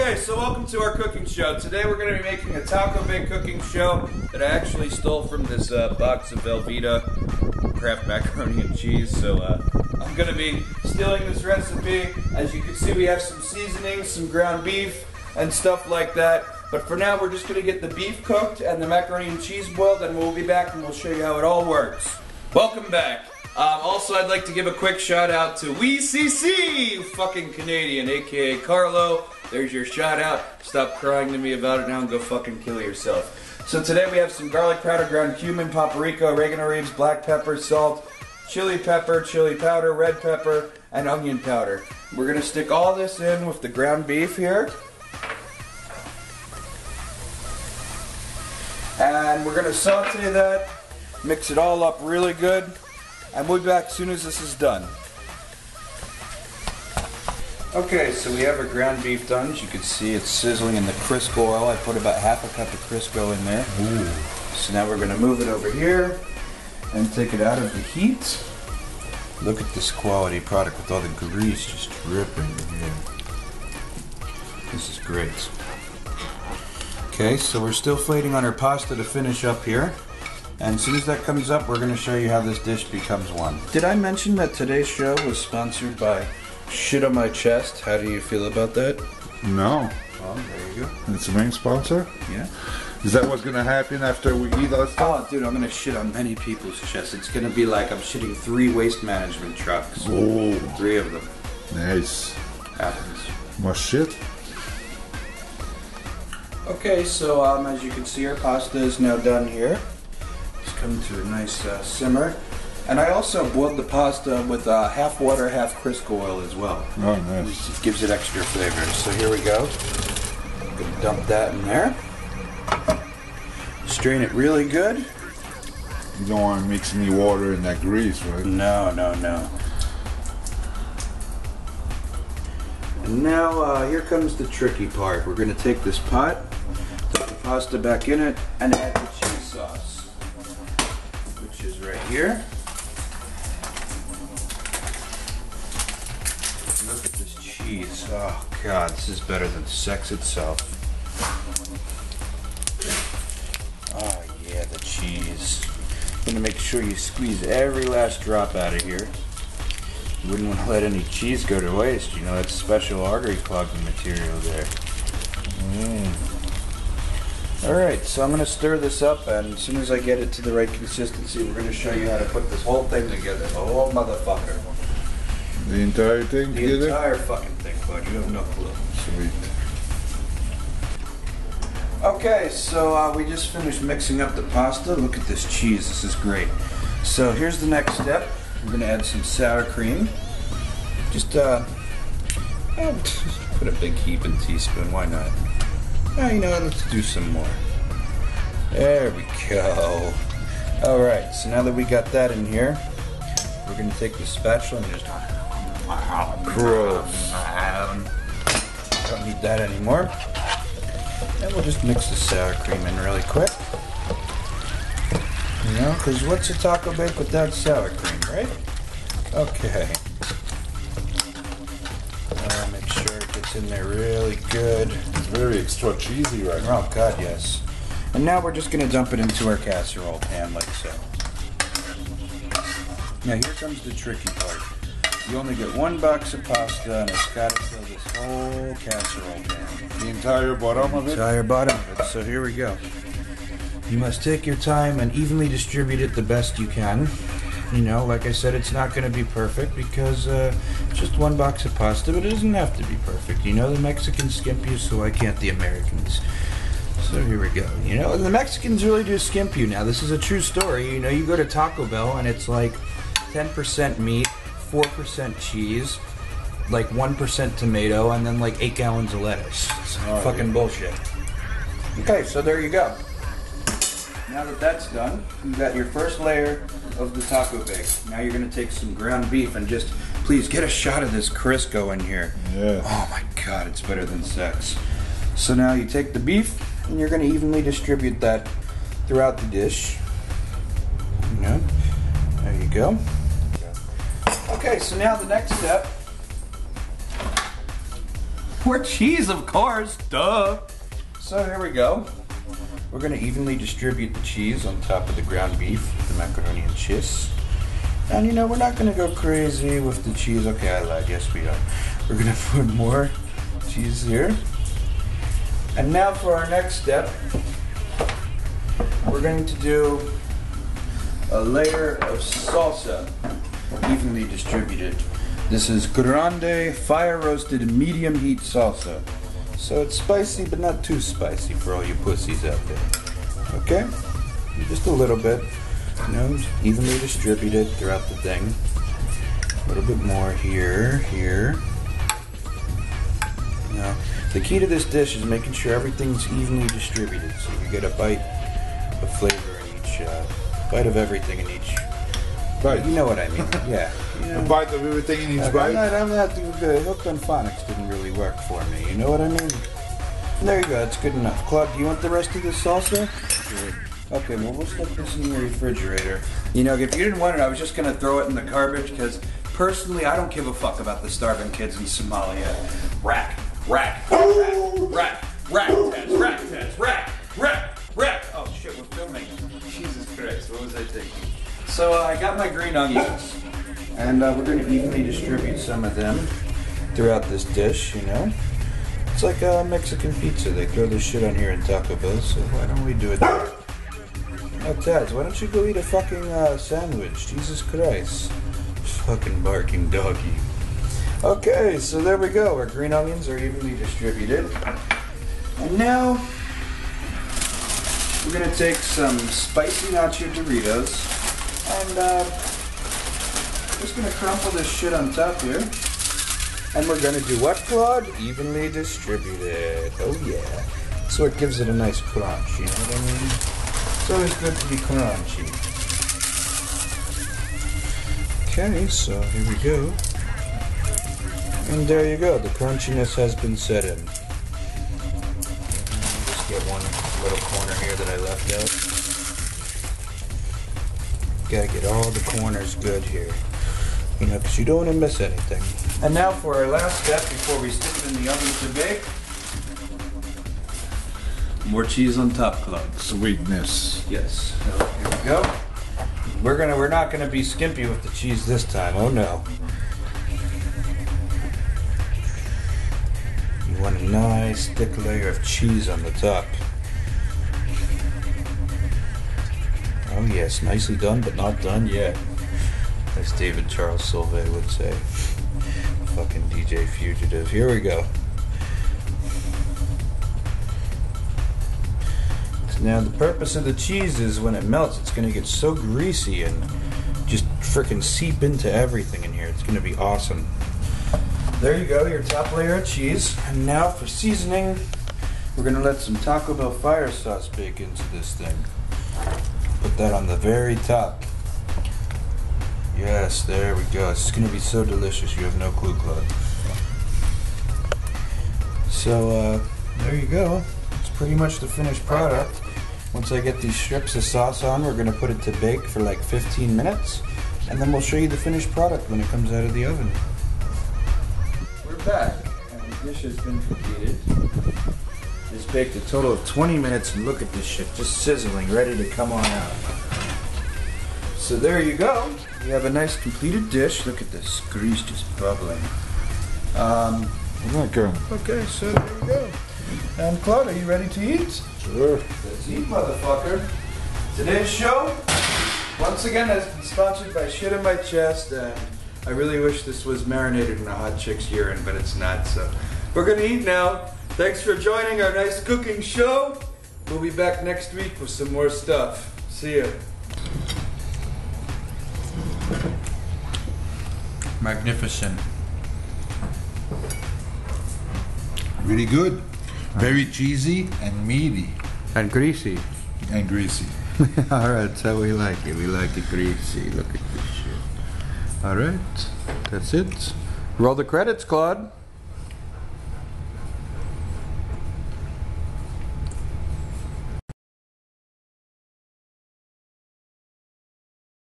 Okay, so welcome to our cooking show. Today we're going to be making a Taco Bay cooking show that I actually stole from this box of Velveeta Kraft macaroni and cheese. So I'm going to be stealing this recipe. As you can see, we have some seasonings, some ground beef, and stuff like that. But for now, we're just going to get the beef cooked and the macaroni and cheese boiled, and we'll be back and we'll show you how it all works. Welcome back. Also, I'd like to give a quick shout out to WeCC, you fucking Canadian, aka Carlo. There's your shout out. Stop crying to me about it now and go fucking kill yourself. So today we have some garlic powder, ground cumin, paprika, oregano leaves, black pepper, salt, chili pepper, chili powder, red pepper, and onion powder. We're gonna stick all this in with the ground beef here. And we're gonna saute that, mix it all up really good, and we'll be back as soon as this is done. Okay, so we have our ground beef done. As you can see, it's sizzling in the Crisco oil. I put about half a cup of Crisco in there. Ooh. So now we're gonna move it over here and take it out of the heat. Look at this quality product with all the grease just dripping in here. This is great. Okay, so we're still waiting on our pasta to finish up here. And as soon as that comes up, we're going to show you how this dish becomes one. Did I mention that today's show was sponsored by Shit on My Chest? How do you feel about that? No. Well, there you go. It's the main sponsor? Yeah. Is that what's going to happen after we eat all stuff? Oh, dude, I'm going to shit on many people's chests. It's going to be like I'm shitting 3 waste management trucks. Oh. 3 of them. Nice. Happens. More shit? Okay, so as you can see, our pasta is now done here. It's come to a nice simmer. And I also boiled the pasta with half water, half Crisco oil as well. Oh, nice. It gives it extra flavor. So here we go. I'm going to dump that in there. Strain it really good. You don't want to mix any water in that grease, right? No, no, no. And now here comes the tricky part. We're going to take this pot, put the pasta back in it, and add the cheese sauce, which is right here. Look at this cheese. Oh God, this is better than sex itself. Oh yeah, the cheese. I'm going to make sure you squeeze every last drop out of here. You wouldn't want to let any cheese go to waste. You know, that's special artery clogging material there. Alright, so I'm going to stir this up, and as soon as I get it to the right consistency, we're going to show you how to put this whole thing together. The whole motherfucker. The entire thing together? The entire fucking thing, bud. You have no clue. Sweet. Okay, so we just finished mixing up the pasta. Look at this cheese. This is great. So here's the next step. We're going to add some sour cream. Just put a big heaping teaspoon. Why not? You know, let's do some more. There we go. Alright, so now that we got that in here, we're going to take the spatula and just... Gross. Don't need that anymore. And we'll just mix the sour cream in really quick. You know, because what's a taco bake without sour cream, right? Okay. Make sure it gets in there really good. It's very extra cheesy right now. Oh God, yes. And now we're just going to dump it into our casserole pan like so. Now here comes the tricky part. You only get 1 box of pasta, and it's got to fill this whole casserole pan. The entire bottom of it? The entire bottom of it. So here we go. You must take your time and evenly distribute it the best you can. You know, like I said, it's not going to be perfect because it's just 1 box of pasta, but it doesn't have to be perfect. You know, the Mexicans skimp you, so why can't the Americans? So here we go. You know, the Mexicans really do skimp you now. This is a true story. You know, you go to Taco Bell and it's like 10% meat, 4% cheese, like 1% tomato, and then like 8 gallons of lettuce. It's fucking bullshit. Okay, so there you go. Now that that's done, you got your first layer of the taco bake. Now you're going to take some ground beef and just, please get a shot of this Crisco in here. Yeah. Oh my God, it's better than sex. So now you take the beef and you're going to evenly distribute that throughout the dish. You know, there you go. Okay, so now the next step More cheese, of course, duh. So here we go. We're gonna evenly distribute the cheese on top of the ground beef, the macaroni and cheese. And you know, we're not gonna go crazy with the cheese. Okay, I lied, yes we are. We're gonna put more cheese here. And now for our next step, we're going to do a layer of salsa, evenly distributed. This is Grande fire roasted medium heat salsa. So it's spicy, but not too spicy for all you pussies out there. Okay? Just a little bit. You know, evenly distributed throughout the thing. A little bit more here, here. Now, the key to this dish is making sure everything's evenly distributed, so you get a bite of flavor in each, bite of everything in each bite. You know what I mean? Yeah. You know, a bite of everything in each bite? I'm not hooked on phonics didn't really work for me. You know what I mean? There you go. That's good enough. Claude, do you want the rest of this salsa? Sure. Okay, well, we'll stick this in the refrigerator. You know, if you didn't want it, I was just going to throw it in the garbage because, personally, I don't give a fuck about the starving kids in Somalia. Rack, rack, rack, rack, Taz, rack, Taz, rack, rack, rack. Oh, shit, we're filming. Jesus Christ, what was I thinking? So, I got my green onions, and we're going to evenly distribute some of them throughout this dish, you know? It's like a Mexican pizza. They throw this shit on here in Taco Bell, so why don't we do it there? Oh, Taz, why don't you go eat a fucking sandwich? Jesus Christ. Fucking barking doggy. Okay, so there we go. Our green onions are evenly distributed. And now, we're going to take some spicy nacho Doritos and just going to crumple this shit on top here. And we're going to do what, Claude? Evenly distributed. Oh, yeah. So it gives it a nice crunch, you know what I mean? It's always good to be crunchy. Okay, so here we go. And there you go, the crunchiness has been set in. Just get one little corner here that I left out. Gotta get all the corners good here. You know, because you don't want to miss anything. And now for our last step before we stick it in the oven to bake. More cheese on top, Claude. Sweetness. Yes. So here we go. We're not gonna be skimpy with the cheese this time. Oh no. You want a nice thick layer of cheese on the top. Oh yes, nicely done, but not done yet. As David Charles Solvay would say. Fucking DJ Fugitive. Here we go. Now the purpose of the cheese is when it melts, it's going to get so greasy and just frickin' seep into everything in here. It's going to be awesome. There you go, your top layer of cheese. And now for seasoning, we're going to let some Taco Bell fire sauce bake into this thing. Put that on the very top. Yes, there we go. It's going to be so delicious, you have no clue, Claude. So, there you go. It's pretty much the finished product. Once I get these strips of sauce on, we're going to put it to bake for like 15 minutes. And then we'll show you the finished product when it comes out of the oven. We're back, and the dish has been completed. It's baked a total of 20 minutes, and look at this shit, just sizzling, ready to come on out. So there you go. We have a nice completed dish. Look at this, grease just bubbling. Okay, so there you go. And Claude, are you ready to eat? Sure. Let's eat, motherfucker. Today's show, once again, has been sponsored by Shit in My Chest, and I really wish this was marinated in a hot chick's urine, but it's not, so we're gonna eat now. Thanks for joining our nice cooking show. We'll be back next week with some more stuff. See ya. Magnificent. Really good. Very cheesy and meaty. And greasy. And greasy. Alright, that's how we like it. We like it greasy. Look at this shit. Alright, that's it. Roll the credits, Claude.